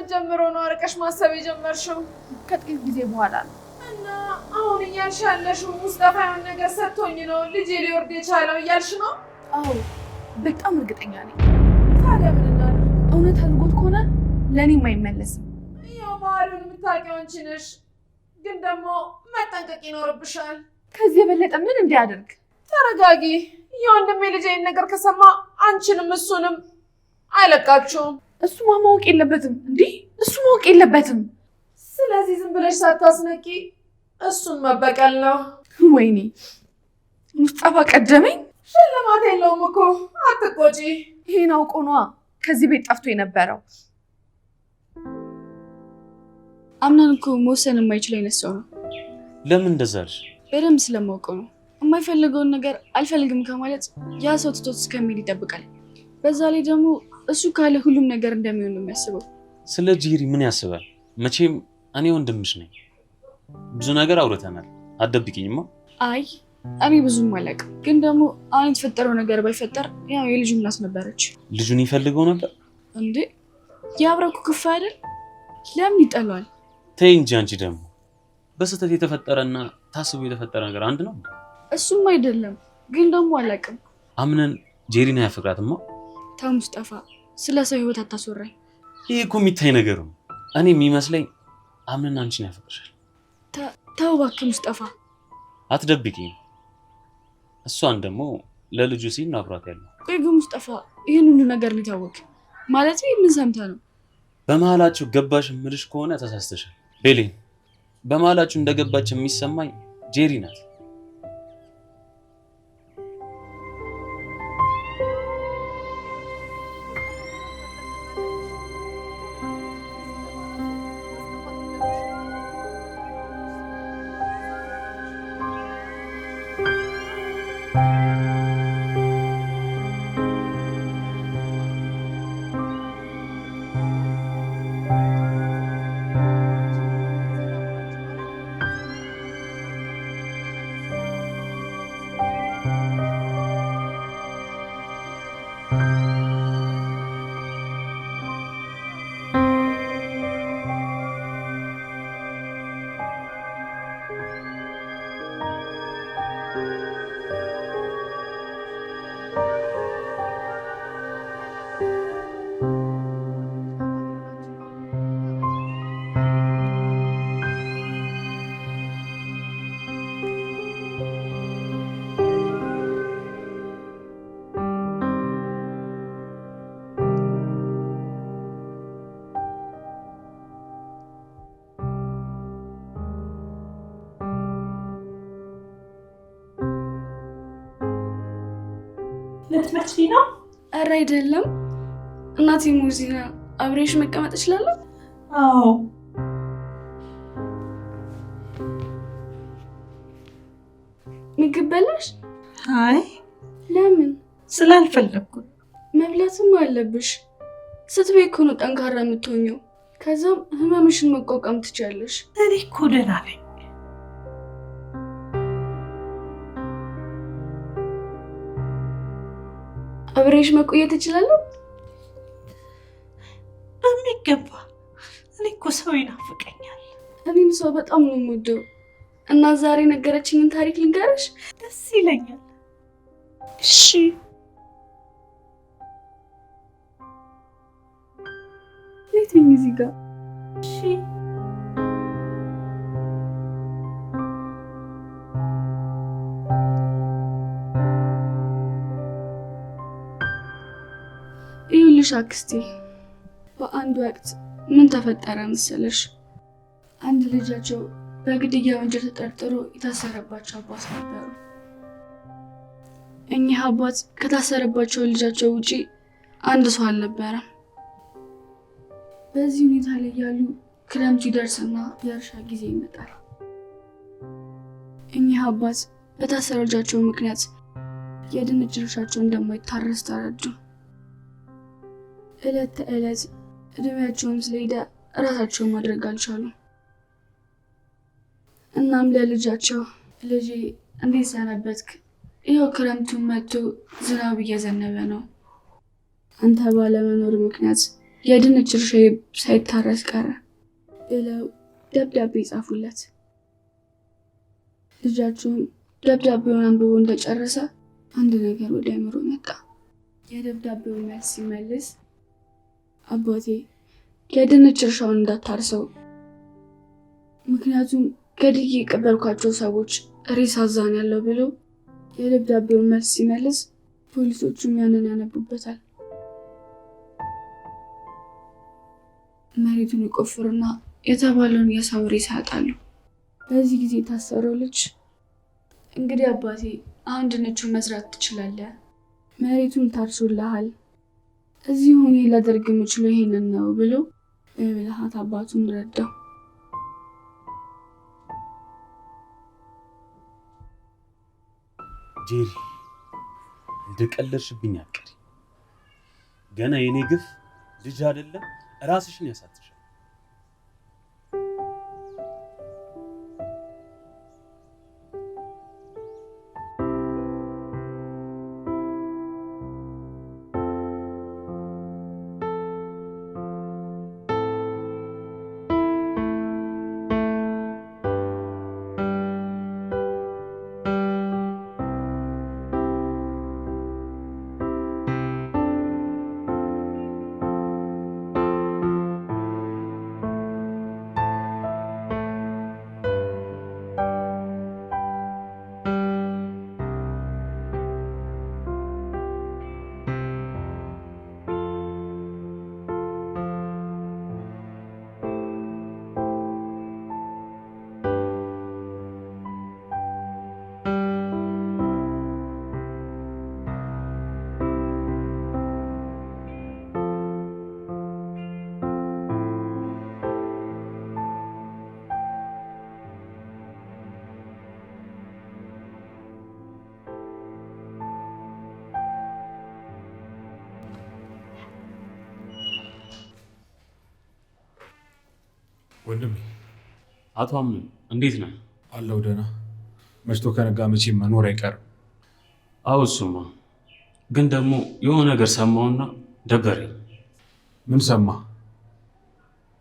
ከመጀመሩ ነው አርቀሽ ማሰብ የጀመርሽው? ከጥቂት ጊዜ በኋላ ነው። እና አሁን እያልሽ ያለሽው ሙስጠፋ የሆነ ነገር ሰጥቶኝ ነው ልጄ ሊወርድ የቻለው እያልሽ ነው? አዎ በጣም እርግጠኛ ነኝ። ታዲያ ምን እናድርግ? እውነት አድርጎት ከሆነ ለእኔም አይመለስም። ያው ባህሉን የምታውቂው አንቺ ነሽ፣ ግን ደግሞ መጠንቀቅ ይኖርብሻል። ከዚህ የበለጠ ምን እንዲያደርግ? ተረጋጊ። የወንድሜ ልጅ ይህን ነገር ከሰማ አንቺንም እሱንም አይለቃችሁም። እሱማ ማወቅ የለበትም እንዲህ እሱ ማወቅ የለበትም። ስለዚህ ዝም ብለሽ ሳታስነቂ እሱን መበቀል ነው። ወይኔ ሙስጠፋ ቀደመኝ። ሽልማት የለውም እኮ አትቆጪ። ይሄን አውቆ ነዋ ከዚህ ቤት ጠፍቶ የነበረው። አምናን እኮ መወሰን የማይችል አይነት ሰው ነው። ለምን እንደዛ አልሽ? በደንብ ስለማውቀው ነው። የማይፈልገውን ነገር አልፈልግም ከማለት ያ ሰው ትቶት እስከሚሄድ ይጠብቃል። በዛ ላይ ደግሞ እሱ ካለ ሁሉም ነገር እንደሚሆን ነው የሚያስበው። ስለ ጂሪ ምን ያስባል? መቼም እኔ ወንድምሽ ነኝ። ብዙ ነገር አውርተናል። አትደብቂኝማ። አይ እኔ ብዙም አላውቅም፣ ግን ደግሞ አሁን የተፈጠረው ነገር ባይፈጠር ያው የልጁ እናት ነበረች። ልጁን ይፈልገው ነበር እንዴ? የአብረኩ ክፋ አይደል? ለምን ይጠላዋል? ተይ እንጂ አንቺ ደግሞ በስህተት የተፈጠረና ታስቦ የተፈጠረ ነገር አንድ ነው። እሱም አይደለም፣ ግን ደግሞ አላውቅም። አምነን ጄሪን አያፈቅራትማ። ተው ሙስጠፋ፣ ስለ ሰው ህይወት አታስወራኝ። ይሄ እኮ የሚታይ ነገር ነው። እኔ የሚመስለኝ አምነን አንቺን ያፈቅርሻል። ተው እባክህ ሙስጠፋ፣ አትደብቂኝ። እሷን ደግሞ ለልጁ ሲል አብሯት ያለው። ቆይ ግን ሙስጠፋ፣ ይህን ሁሉ ነገር ሊታወቅ ማለት ምን ሰምተህ ነው? በመሀላችሁ ገባሽ የምልሽ ከሆነ ተሳስተሻል ቤሌን። በመሀላችሁ እንደገባች የሚሰማኝ ጄሪ ናት። ልትመጪ ነው? ኧረ አይደለም እናቴ። ሙዚና አብሬሽ መቀመጥ እችላለሁ? አዎ። ምግብ በላሽ? አይ ለምን? ስላልፈለግኩ። መብላትም አለብሽ። ስትበይ እኮ ነው ጠንካራ የምትሆኚው። ከዛም ህመምሽን መቋቋም ትችያለሽ። እኔ እኮ ደህና ነኝ። አብሬሽ መቆየት እችላለሁ? በሚገባ። እኔ እኮ ሰው ይናፍቀኛል። እኔም ሰው በጣም ነው የምወደው እና ዛሬ ነገረችኝን ታሪክ ልንገርሽ? ደስ ይለኛል። እሺ። የትኝ እዚህ ጋር? እሺ። ይኸውልሽ አክስቴ፣ በአንድ ወቅት ምን ተፈጠረ መሰለሽ? አንድ ልጃቸው በግድያ ወንጀል ተጠርጥሮ የታሰረባቸው አባት ነበሩ። እኚህ አባት ከታሰረባቸው ልጃቸው ውጪ አንድ ሰው አልነበረም። በዚህ ሁኔታ ላይ ያሉ ክረምቱ ይደርስና የእርሻ ጊዜ ይመጣል። እኚህ አባት በታሰረው ልጃቸው ምክንያት የድንች እርሻቸው እንደማይታረስ ተረዱ። ዕለት ተዕለት እድሜያቸውን ስለሄደ እራሳቸውን ማድረግ አልቻሉም። እናም ለልጃቸው ልጄ እንዴት ሰነበትክ? ይኸው ክረምቱን መጥቶ ዝናብ እየዘነበ ነው። አንተ ባለመኖር ምክንያት የድንች እርሻዬ ሳይታረስ ቀረ ብለው ደብዳቤ ጻፉለት። ልጃቸውም ደብዳቤውን አንብቦ እንደጨረሰ አንድ ነገር ወደ አእምሮ መጣ። የደብዳቤውን መልስ ሲመልስ አባቴ የድንች እርሻውን እንዳታርሰው፣ ምክንያቱም ገድዬ የቀበርኳቸው ሰዎች ሬሳ እዛ ነው ያለው ብሎ የደብዳቤውን መልስ ሲመልስ ፖሊሶቹም ያንን ያነቡበታል። መሬቱን ይቆፍሩና የተባለውን የሰው ሬሳ ያጣሉ። በዚህ ጊዜ የታሰረው ልጅ እንግዲህ አባቴ አሁን ድንቹን መስራት ትችላለህ፣ መሬቱን ታርሶልሃል፣ እዚህ ሆኜ ላደርግ የምችለው ይሄንን ነው ብሎ በብልሃት አባቱን ረዳው። ጄሪ እንደቀለድሽብኝ አትቀሪ። ገና የኔ ግፍ ልጅ አይደለም ራስሽን ያሳትሻል። ወንድሜ አቶ አምኑ እንዴት ነህ? አለው ደህና። መሽቶ ከነጋ መቼም መኖር አይቀርም። አዎ እሱማ፣ ግን ደግሞ የሆነ ነገር ሰማሁና ደበረኝ። ምን ሰማ?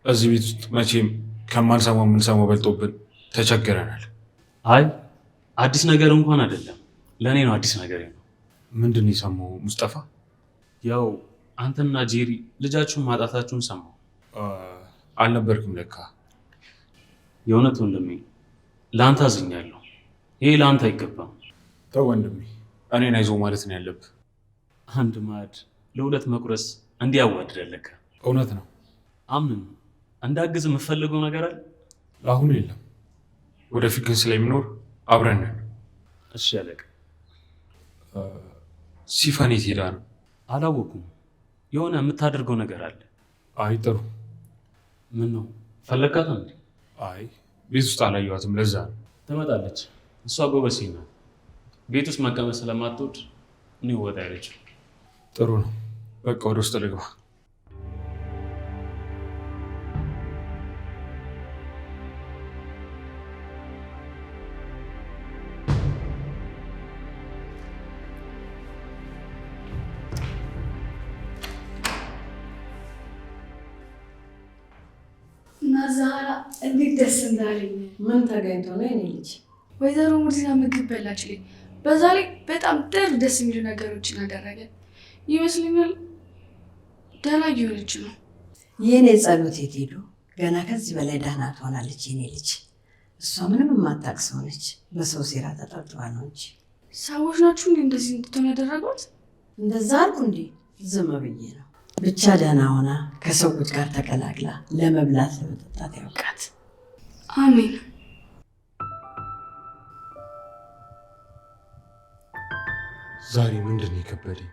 እዚህ ቤት ውስጥ መቼም ከማንሰማው የምንሰማው በልጦብን ተቸግረናል። አይ አዲስ ነገር እንኳን አይደለም፣ ለእኔ ነው አዲስ ነገር ነው። ምንድን ነው የሰማው ሙስጠፋ? ያው አንተና ጄሪ ልጃችሁን ማጣታችሁን ሰማሁ። አልነበርክም ለካ። የእውነት ወንድሜ ለአንተ አዝኛለሁ። ይሄ ለአንተ አይገባም። ተው ወንድሜ፣ እኔን አይዞህ ማለት ነው ያለብህ። አንድ ማዕድ ለሁለት መቁረስ እንዲያዋድደለካ። እውነት ነው። አምን እንዳግዝ የምፈልገው ነገር አለ። ለአሁኑ የለም፣ ወደፊት ግን ስለሚኖር አብረን ነን። እሺ አለቃ። ሲፈን የት ሄዳ ነው? አላወኩም። የሆነ የምታደርገው ነገር አለ። አይ ጥሩ። ምን ነው ፈለጋት እንዴ? አይ ቤት ውስጥ አላየኋትም፣ ለዛ ነው። ትመጣለች። እሷ ጎበዝ ናት። ቤት ውስጥ መቀመጥ ስለማትወድ እኔ ወጣ ያለችው። ጥሩ ነው። በቃ ወደ ውስጥ ልግባ። ዛራ እንዴት ደስ እንዳለኝ። ምን ተገኝቶ ነው የኔ ልጅ? ወይዘሮ ሙርዚና ምግብ በላችልኝ። በዛ ላይ በጣም ደስ የሚሉ ነገሮችን አደረገ ይመስለኛል። ደህና እየሆነች ነው። የኔ ጸሎት የት ሄዱ? ገና ከዚህ በላይ ደህና ትሆናለች የኔ ልጅ። እሷ ምንም የማታውቅ ሰው ነች። በሰው ሴራ ተጠርጥባ ነው እንጂ። ሰዎች ናችሁ እንዴ እንደዚህ እንድትሆን ያደረጓት? እንደዛ አልኩ እንዴ? ዝም ብዬ ነው። ብቻ ደህና ሆና ከሰዎች ጋር ተቀላቅላ ለመብላት ለመጠጣት ያውቃት። አሜን። ዛሬ ምንድን ነው የከበደኝ?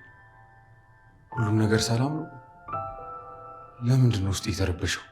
ሁሉም ነገር ሰላም ነው? ለምንድን ነው ውስጥ የተረበሸው?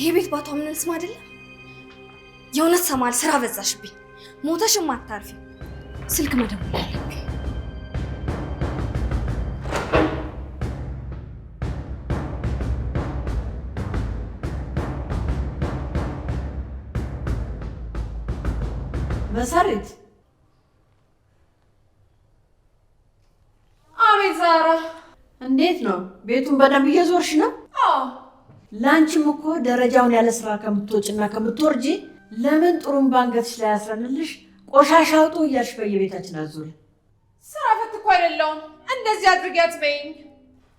ይሄ ቤት ባቷ ምን ልስማ አይደለም። የእውነት ሰማል ስራ በዛሽብኝ። ሞተሽም አታርፊ። ስልክ መደወል አለብኝ። መሰረት አቤት ዛራ፣ እንዴት ነው? ቤቱን በደንብ እየዞርሽ ነው? አዎ። ላንቺም እኮ ደረጃውን ያለ ስራ ከምትወጭና ከምትወርጂ ለምን ጥሩምባ አንገትሽ ላይ ያስረንልሽ ቆሻሻ አውጡ እያልሽ በየቤታችን አዙሪ። ስራ ፈት እኮ አይደለሁም። እንደዚህ አድርጊ አትበይኝ።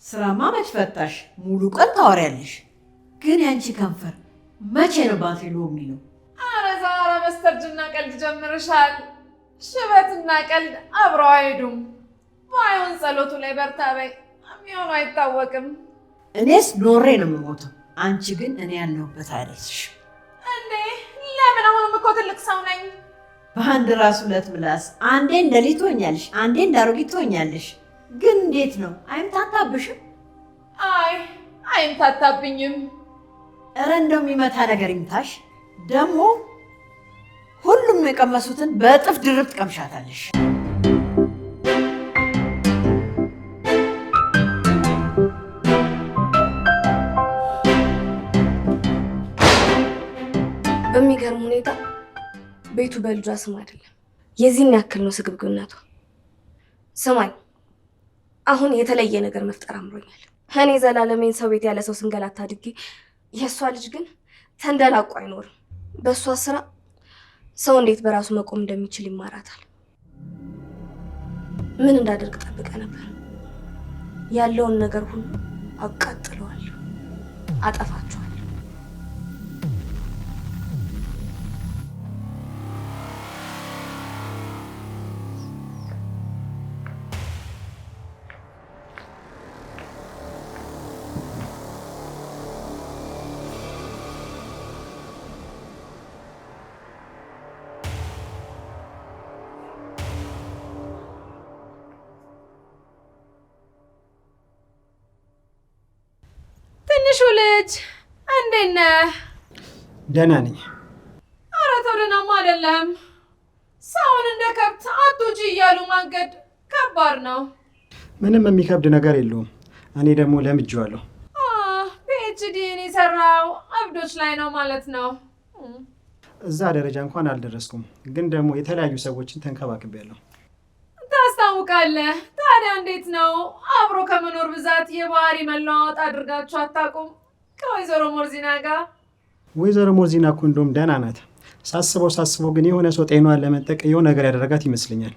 ስራማ መች ፈታሽ? ሙሉ ቀን ታወሪያለሽ። ግን ያንቺ ከንፈር መቼ ነው ባትሪሎ የሚለው? አረ ዛራ፣ በስተርጅና ቀልድ ጀምርሻል። ሽበትና ቀልድ አብረው አይሄዱም። ባይሆን ጸሎቱ ላይ በርታ በይ። የሚሆነው አይታወቅም። እኔስ ኖሬ ነው የምሞተው። አንቺ ግን እኔ ያለሁበት አይደርስሽ እንዴ? ለምን? አሁንም እኮ ትልቅ ሰው ነኝ። በአንድ ራስ ሁለት ምላስ። አንዴ እንደ ልጅ ትሆኛለሽ፣ አንዴ እንደ አሮጊት ትሆኛለሽ። ግን እንዴት ነው? አይምታታብሽም? አይ አይምታታብኝም። እረ እንደው የሚመታ ነገር ይምታሽ። ደግሞ ሁሉም የቀመሱትን በእጥፍ ድርብ ትቀምሻታለሽ። በሚገርም ሁኔታ ቤቱ በልጇ ስም አይደለም። የዚህን ያክል ነው ስግብግነቷ። ስማኝ፣ አሁን የተለየ ነገር መፍጠር አምሮኛል። እኔ ዘላለሜን ሰው ቤት ያለ ሰው ስንገላታ አድጌ፣ የእሷ ልጅ ግን ተንደላቆ አይኖርም። በእሷ ስራ ሰው እንዴት በራሱ መቆም እንደሚችል ይማራታል። ምን እንዳደርግ ጠብቀ ነበር? ያለውን ነገር ሁሉ አቃጥለዋለሁ፣ አጠፋቸዋለሁ። ትንሹ ልጅ እንዴት ነህ? ደህና ነኝ። ኧረ ተው፣ ደህናማ አይደለም። ሰውን እንደ ከብት አትውጪ እያሉ ማገድ ከባድ ነው። ምንም የሚከብድ ነገር የለውም። እኔ ደግሞ ለምጄዋለሁ። ፒኤችዲን የሰራው እብዶች ላይ ነው ማለት ነው። እዛ ደረጃ እንኳን አልደረስኩም፣ ግን ደግሞ የተለያዩ ሰዎችን ተንከባክቤያለሁ። ታስታውቃለህ። ታዲያ እንዴት ነው አብሮ ከመኖር ብዛት የባህሪ መለዋወጥ አድርጋችሁ አታውቁም? ከወይዘሮ ሞርዚና ጋር። ወይዘሮ ሞርዚና እኮ እንደውም ደህና ናት። ሳስበው ግን የሆነ ሰው ጤናዋን ለመንጠቅ የሆነ ነገር ያደረጋት ይመስለኛል።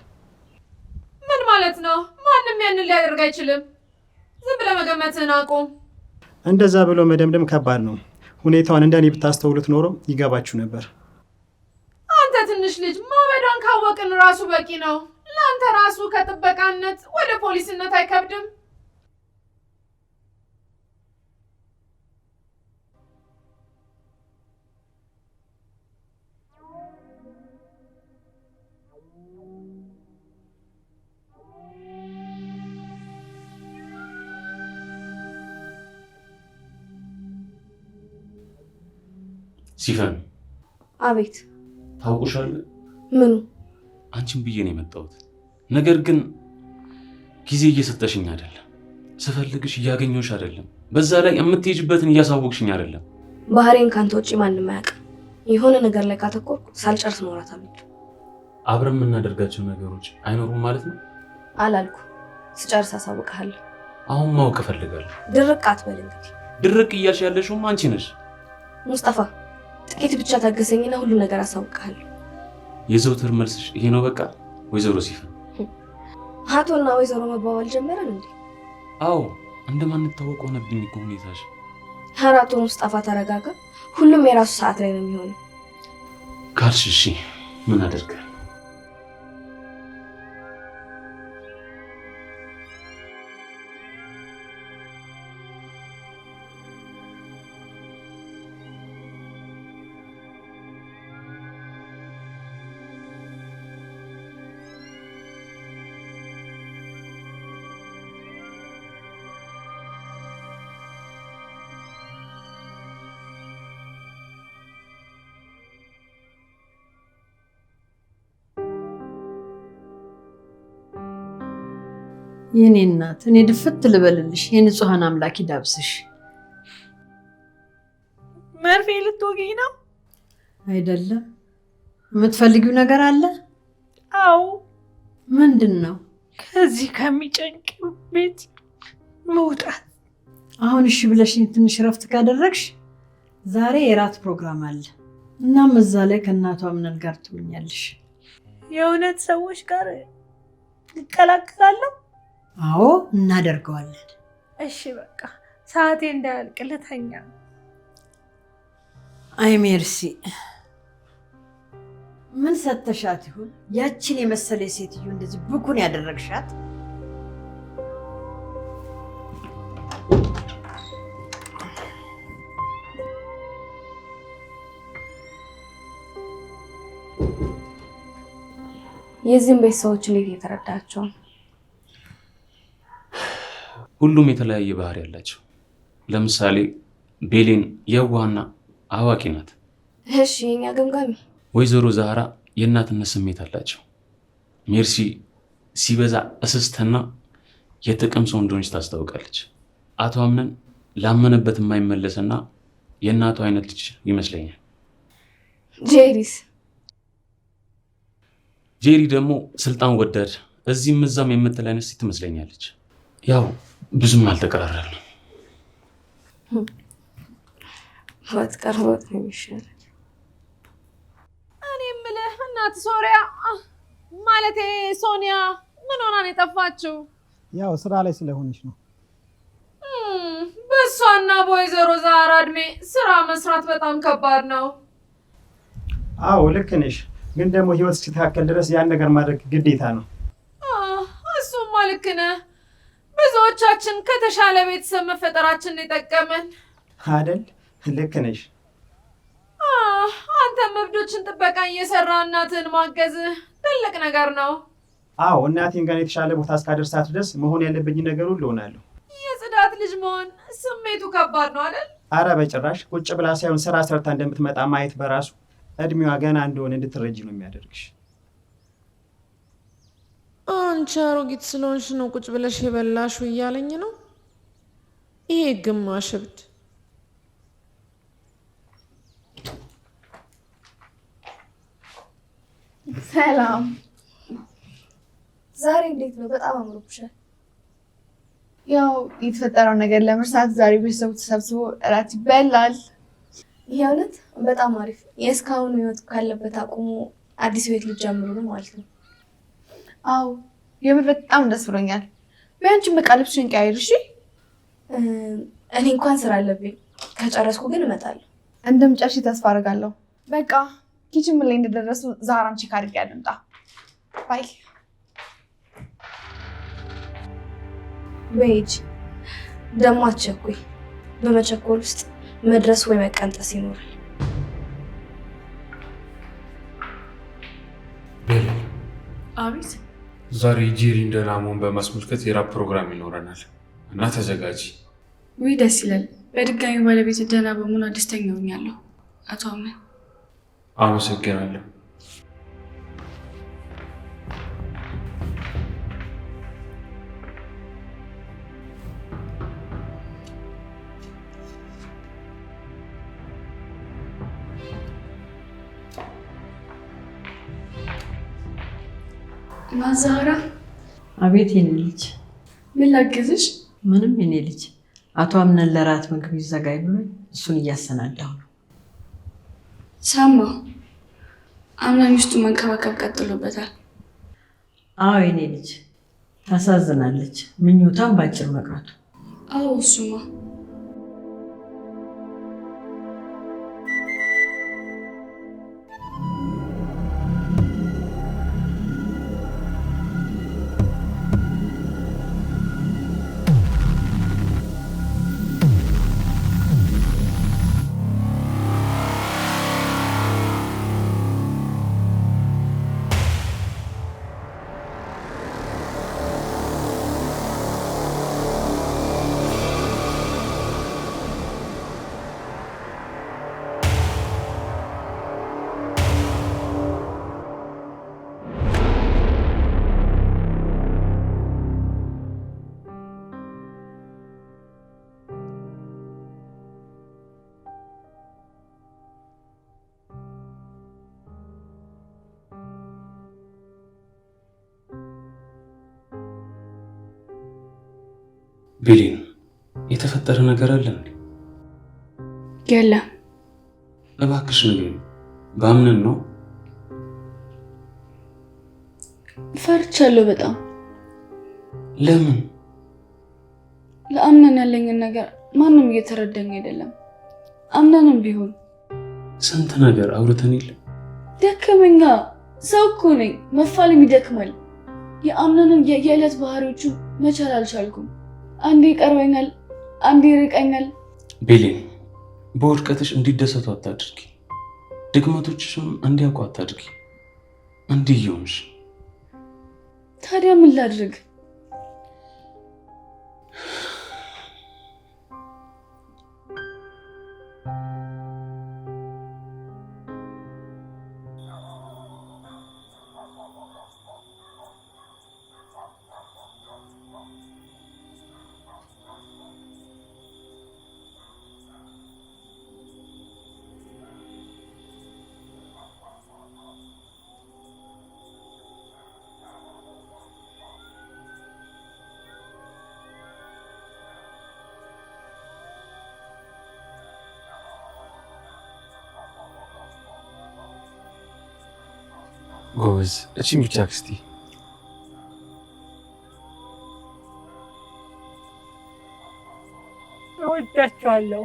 ምን ማለት ነው? ማንም ያንን ሊያደርግ አይችልም። ዝም ብለህ መገመትህን አቁም። እንደዛ ብሎ መደምደም ከባድ ነው። ሁኔታውን እንደኔ ብታስተውሉት ኖሮ ይገባችሁ ነበር። አንተ ትንሽ ልጅ ማበዷን ካወቅን ራሱ በቂ ነው። ለአንተ ራሱ ከጥበቃነት ወደ ፖሊስነት አይከብድም? ሲፈን። አቤት። ታውቁሻለህ? ምኑ? አንቺን ብዬ ነው የመጣሁት። ነገር ግን ጊዜ እየሰጠሽኝ አይደለም። ስፈልግሽ እያገኘሁሽ አይደለም። በዛ ላይ የምትሄጂበትን እያሳወቅሽኝ አይደለም። ባህሬን ካንተ ውጪ ማንም አያውቅም። የሆነ ነገር ላይ ካተኮርኩ ሳልጨርስ መውራት አለብኝ። አብረን የምናደርጋቸው ነገሮች አይኖሩም ማለት ነው? አላልኩ። ስጨርስ አሳውቅሃለሁ። አሁን ማወቅ እፈልጋለሁ። ድርቅ አትበል እንግዲህ። ድርቅ እያልሽ ያለሽውም አንቺ ነሽ። ሙስጠፋ፣ ጥቂት ብቻ ታገሰኝና ሁሉ ነገር አሳውቅሃለሁ። የዘውትር መልስሽ ይሄ ነው በቃ? ወይዘሮ ሲፈን፣ አቶና ወይዘሮ መባባል ጀመረን እንዴ? አዎ፣ እንደማንታወቅ ሆነብኝ እኮ ሁኔታሽ። ኧረ አቶ ሙስጠፋ ተረጋጋ። ሁሉም የራሱ ሰዓት ላይ ነው የሚሆነው ካልሽ እሺ፣ ምን አደርጋለሁ? የኔ እናት እኔ ድፍት ልበልልሽ። የንጹሐን አምላክ ይዳብስሽ። መርፌ ልትወጊኝ ነው? አይደለም። የምትፈልጊው ነገር አለ? አዎ። ምንድን ነው? ከዚህ ከሚጨንቅ ቤት መውጣት። አሁን እሺ ብለሽኝ ትንሽ ረፍት ካደረግሽ ዛሬ የራት ፕሮግራም አለ። እናም እዛ ላይ ከእናቷ ምንል ጋር ትውኛለሽ። የእውነት ሰዎች ጋር እቀላቀላለሁ? አዎ እናደርገዋለን። እሺ በቃ ሰዓቴ እንዳያልቅ ልተኛ። አይ ሜርሲ፣ ምን ሰተሻት ይሁን ያችን የመሰለ ሴትዮ እንደዚህ ብኩን ያደረግሻት? የዚህም ቤት ሰዎች እንዴት እየተረዳቸው? ሁሉም የተለያየ ባህሪ ያላቸው። ለምሳሌ ቤሌን የዋህና አዋቂ ናት። እሺ የኛ ገምጋሚ ወይዘሮ ዛህራ የእናትነት ስሜት አላቸው። ሜርሲ ሲበዛ እስስትና የጥቅም ሰው እንደሆነች ታስታውቃለች። አቶ አምነን ላመነበት የማይመለስና የእናቱ አይነት ልጅ ይመስለኛል። ጄሪ ደግሞ ስልጣን ወዳድ እዚህም እዛም የምትል አይነት ሴት ትመስለኛለች። ያው ብዙም አልተቀራረብንም። ወጥ ነው የሚሻለው። እኔ የምልህ እናት ሶሪያ ማለቴ ሶኒያ ምን ሆና ነው የጠፋችው? ያው ስራ ላይ ስለሆነች ነው። በእሷና በወይዘሮ ዛህራ እድሜ ስራ መስራት በጣም ከባድ ነው። አዎ ልክ ነሽ፣ ግን ደግሞ ህይወት እስኪተካከል ድረስ ያን ነገር ማድረግ ግዴታ ነው። እሱማ ልክ ነህ። ብዙዎቻችን ከተሻለ ቤተሰብ መፈጠራችን የጠቀመን አይደል? ልክ ነሽ። አንተም እብዶችን ጥበቃ እየሰራ እናትህን ማገዝ ትልቅ ነገር ነው። አዎ እናቴን ጋር የተሻለ ቦታ እስካደርሳት ድረስ መሆን ያለብኝ ነገር ሁሉ እሆናለሁ። የጽዳት ልጅ መሆን ስሜቱ ከባድ ነው አይደል? አረ በጭራሽ። ቁጭ ብላ ሳይሆን ስራ ሰርታ እንደምትመጣ ማየት በራሱ እድሜዋ ገና እንደሆነ እንድትረጂ ነው የሚያደርግሽ። አንቺ አሮጊት ስለሆንሽ ነው ቁጭ ብለሽ የበላሽው እያለኝ ነው ይሄ ግማሽ እብድ። ሰላም። ዛሬ እንዴት ነው? በጣም አምሮብሻል። ያው የተፈጠረው ነገር ለመርሳት ዛሬ ቤተሰቡ ተሰብስቦ እራት ይበላል። የእውነት በጣም አሪፍ። የእስካሁኑ ህይወት ካለበት አቁሞ አዲስ ህይወት ልትጀምሩ ነው ማለት ነው? አዎ የምር በጣም ደስ ብሎኛል። ቢያንቺን በቃ ልብስሽን ቀያይር እሺ? እኔ እንኳን ስራ አለብኝ። ከጨረስኩ ግን እመጣለሁ። እንደምጨርሺ ተስፋ አደርጋለሁ። በቃ ኪችን ምን ላይ እንደደረሱ ዛህራን ቼክ አድርጌ ልምጣ። ባይ። በይጅ ደግሞ አትቸኩይ። በመቸኮል ውስጥ መድረስ ወይ መቀንጠስ ይኖራል። አቤት። ዛሬ ጄሪን ደህና መሆን በማስመልከት የራት ፕሮግራም ይኖረናል እና ተዘጋጂ። ውይ ደስ ይላል። በድጋሚ ባለቤት ደህና በመሆኗ ደስተኛ ሆኛለሁ። አቶ አምነን አመሰግናለሁ። ዛህራ። አቤት የኔ ልጅ። ምን ላግዝሽ? ምንም የኔ ልጅ። አቶ አምነን ለራት ምግብ ይዘጋጅ ብሎ እሱን እያሰናዳሁ ነው። ሰማ። አምነን ሚስቱ መንከባከብ ቀጥሎበታል። አዎ የኔ ልጅ ታሳዝናለች። ምኞታም ባጭር መቅረቱ። አዎ እሱማ ቤሊን የተፈጠረ ነገር አለ እንዴ? የለም። እባክሽ ንገሪኝ። በአምነን ነው? ፈርቻለሁ በጣም። ለምን? ለአምነን ያለኝን ነገር ማንም እየተረዳኝ አይደለም። አምነንም ቢሆን ስንት ነገር አውርተን የለ? ደከመኛ። ሰው እኮ ነኝ፣ መፋለም ይደክማል። የአምነንን የዕለት ባህሪዎቹ መቻል አልቻልኩም። አንዴ ይቀርበኛል፣ አንዴ ይርቀኛል። ቤሊን በውድቀትሽ እንዲደሰቱ አታድርጊ። ድክመቶችሽም እንዲያውቁ አታድርጊ። እንዲህ እየሆንሽ ታዲያ ምን ላድርግ? ጎበዝ። እቺን ብቻ አክስቴ። እወዳቸዋለሁ።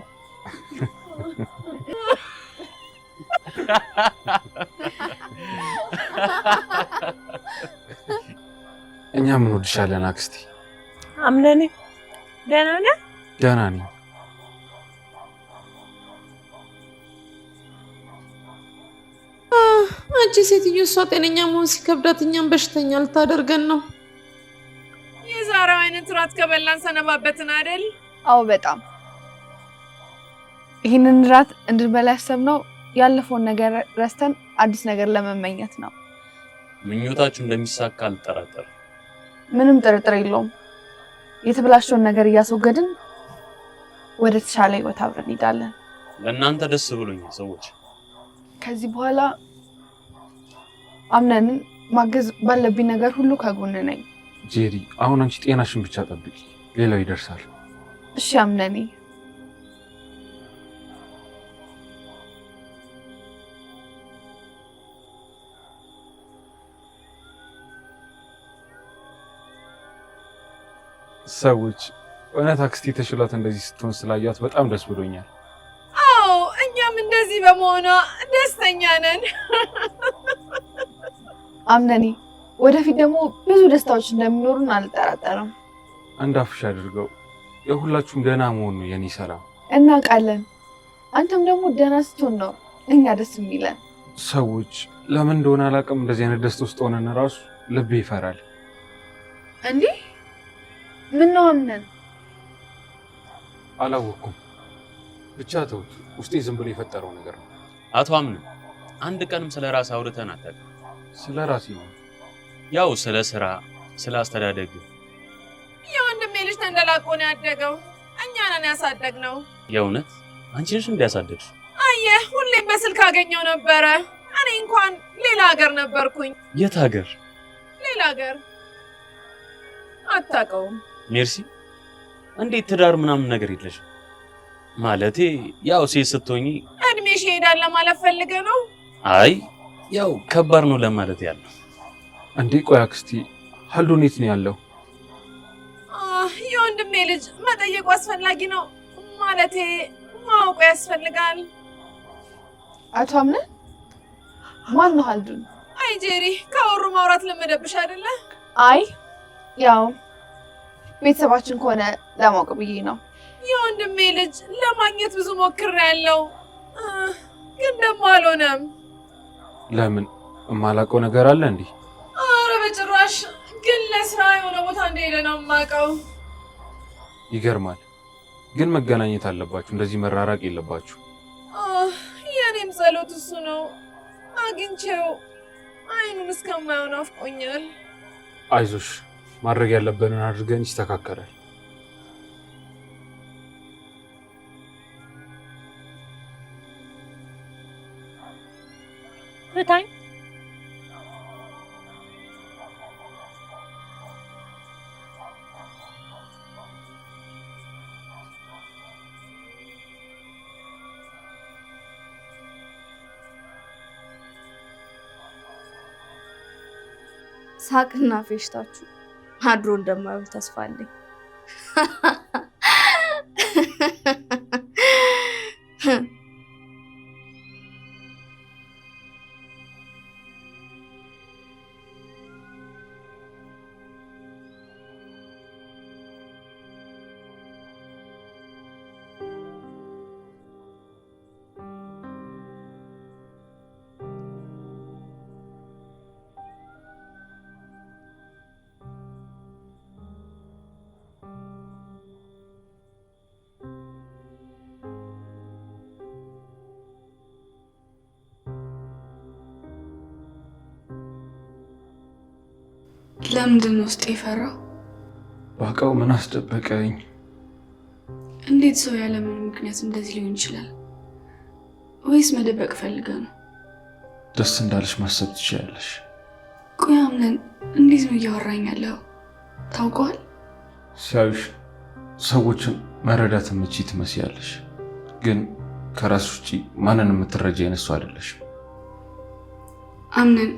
እኛም እንወድሻለን አክስቴ። አምነን ደህና ነህ? ደህና ነኝ። አንቺ ሴትዮ እሷ ጤነኛ መሆን ሲከብዳት እኛም በሽተኛ ልታደርገን ነው። የዛሬው አይነት ራት ከበላን ሰነባበትን አይደል? አዎ በጣም። ይህንን ራት እንድንበላ ያሰብነው ያለፈውን ነገር ረስተን አዲስ ነገር ለመመኘት ነው። ምኞታችሁ እንደሚሳካ አልጠራጠርም። ምንም ጥርጥር የለውም። የተበላሸውን ነገር እያስወገድን ወደ ተሻለ ህይወት አብረን እንሄዳለን። ለእናንተ ደስ ብሎኛል ሰዎች። ከዚህ በኋላ አምነንን ማገዝ ባለብኝ ነገር ሁሉ ከጎን ነኝ። ጄሪ፣ አሁን አንቺ ጤናሽን ብቻ ጠብቂ፣ ሌላው ይደርሳል። እሺ አምነኔ። ሰዎች እውነት አክስቴ ተሽሏት እንደዚህ ስትሆን ስላያት በጣም ደስ ብሎኛል። አዎ እኛም እንደዚህ በመሆኗ ደስተኛ ነን። አምነኔ፣ ወደፊት ደግሞ ብዙ ደስታዎች እንደሚኖሩን አልጠራጠርም። አንድ አፍሽ አድርገው። የሁላችሁም ደህና መሆን ነው የኔ ሰላም። እናውቃለን። አንተም ደግሞ ደህና ስትሆን ነው እኛ ደስ የሚለን። ሰዎች ለምን እንደሆነ አላውቅም፣ እንደዚህ አይነት ደስታ ውስጥ ሆነን ራሱ ልቤ ይፈራል። እንዴ ምን ነው አምነን? አላወኩም። ብቻ ተውት፣ ውስጤ ዝም ብሎ የፈጠረው ነገር ነው። አቶ አምነን አንድ ቀንም ስለ ራስ አውርተን አታውቅም። ስለ ራሴ ነው። ያው ስለ ስራ፣ ስለ አስተዳደግ። የወንድሜ ልጅ ተንደላቆ ነው ያደገው። እኛ ነን ያሳደግነው። የእውነት አንቺ ነሽ እንዲያሳደግሽ? አየህ፣ ሁሌም በስልክ አገኘው ነበረ። እኔ እንኳን ሌላ ሀገር ነበርኩኝ። የት ሀገር? ሌላ ሀገር። አታውቀውም? ሜርሲ፣ እንዴት ትዳር ምናምን ነገር የለሽም? ማለቴ ያው ሴት ስትሆኚ እድሜሽ ይሄዳል ለማለት ፈልገህ ነው? አይ ያው ከባድ ነው ለማለት ያለው። እንዴ ቆይ አክስቴ፣ ሀሉን የት ነው ያለው? የወንድሜ ልጅ መጠየቁ አስፈላጊ ነው። ማለቴ ማወቁ ያስፈልጋል። አቶ አምነን ማን ነው ሀልዱን? አይ ጄሪ፣ ካወሩ ማውራት ለመደብሽ አይደለ? አይ ያው ቤተሰባችን ከሆነ ለማወቅ ብዬ ነው። የወንድሜ ልጅ ለማግኘት ብዙ ሞክሬያለሁ፣ ግን ደግሞ አልሆነም። ለምን? የማላውቀው ነገር አለ እንዴ? ኧረ በጭራሽ። ግን ለስራ የሆነ ቦታ እንደሄደ ነው የማውቀው። ይገርማል። ግን መገናኘት አለባችሁ፣ እንደዚህ መራራቅ የለባችሁ። የኔም ጸሎት እሱ ነው። አግኝቼው አይኑን እስከማየው ናፍቆኛል። አይዞሽ፣ ማድረግ ያለብንን አድርገን ይስተካከላል። ፍታኝ። ሳቅና ፌሽታችሁ አድሮ እንደማይውል ተስፋ አለኝ። ለምንድን ነው ውስጥ የፈራው? ባውቀው ምን አስደበቀኝ? እንዴት ሰው ያለምን ምክንያት እንደዚህ ሊሆን ይችላል? ወይስ መደበቅ ፈልገ ነው? ደስ እንዳለሽ ማሰብ ትችያለሽ። ቆይ አምነን እንዴት ነው እያወራኝ ያለው? ታውቀዋል? ሲያዩሽ ሰዎችን መረዳት የምትችይ ትመስያለሽ፣ ግን ከራስ ውጪ ማንንም የምትረጃ አይነት ሰው አይደለሽም። አምነን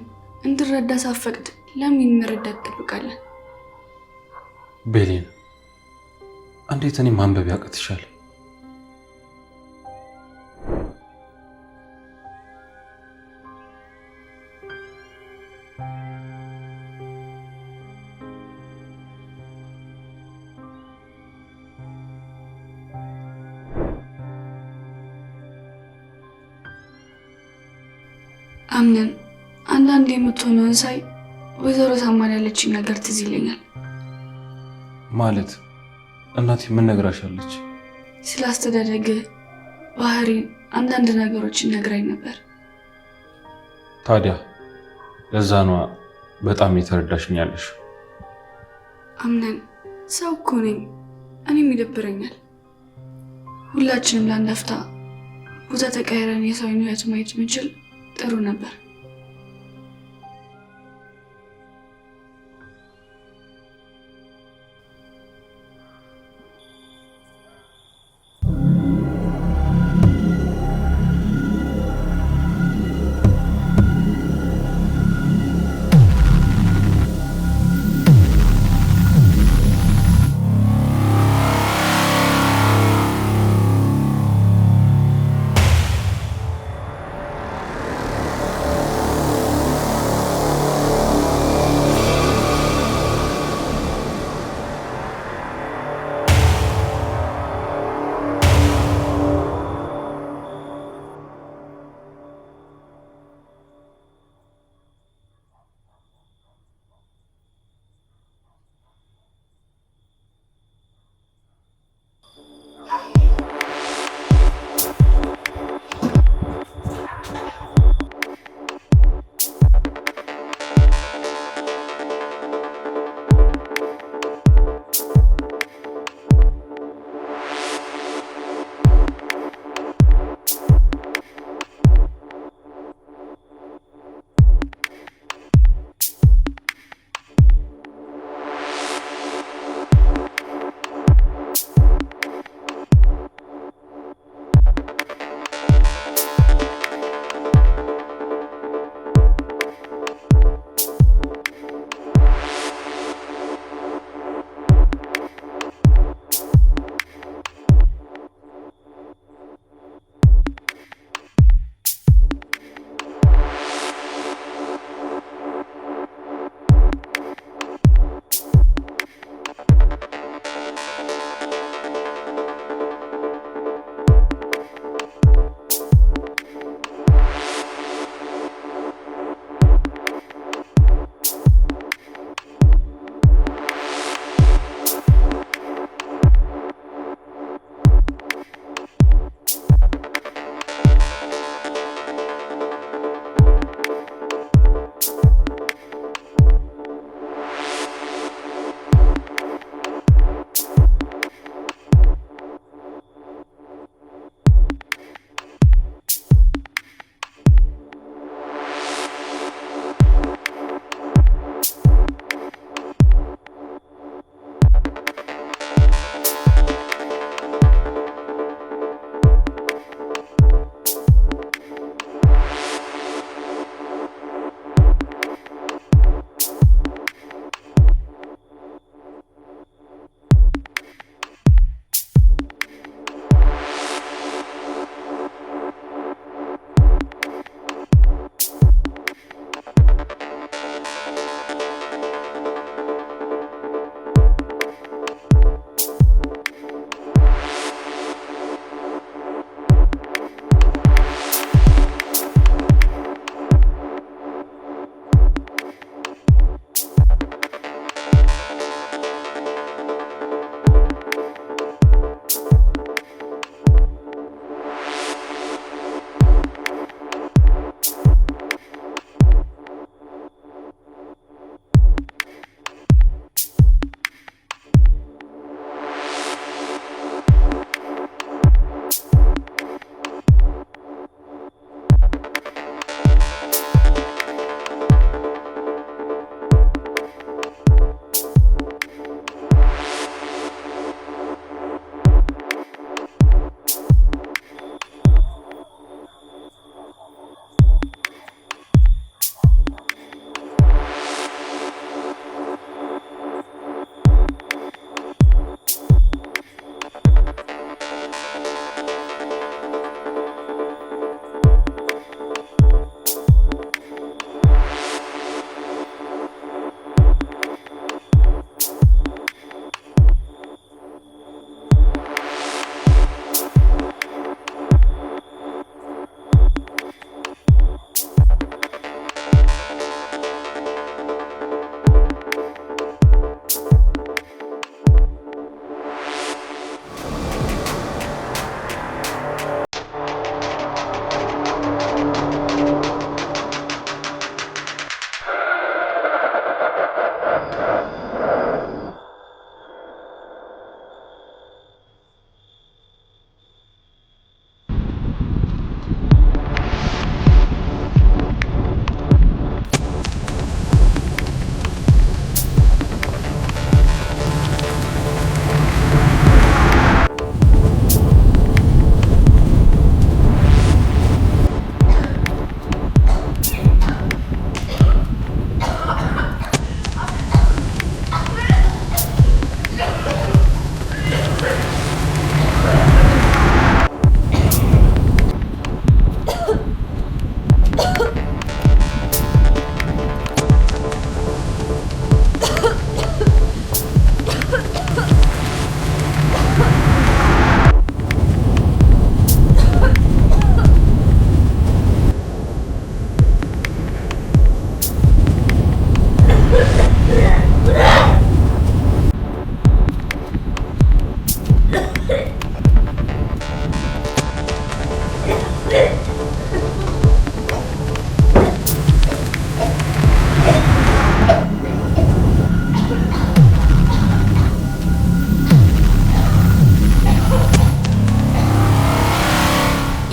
እንድረዳ ሳፈቅድ ለምን መረዳት ትጠብቃለህ? ቤሌን እንዴት እኔ ማንበብ ያቅትሻል? አምነን አንዳንድ የምትሆነውን ሳይ ወይዘሮ ሳማን ያለችኝ ነገር ትዝ ይለኛል። ማለት እናቴ ምን ነግራሻለች? ስላስተዳደግ ባህሪ አንዳንድ ነገሮችን ነግራኝ ነበር። ታዲያ ለዛ ነዋ በጣም የተረዳሽኛለሽ። አምነን ሰው እኮ ነኝ፣ እኔም ይደብረኛል። ሁላችንም ለአንድ አፍታ ቦታ ተቀያይረን የሰውን ሕይወት ማየት ምንችል ጥሩ ነበር።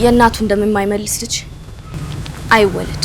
የእናቱ እንደማይመልስ ልጅ አይወለድ።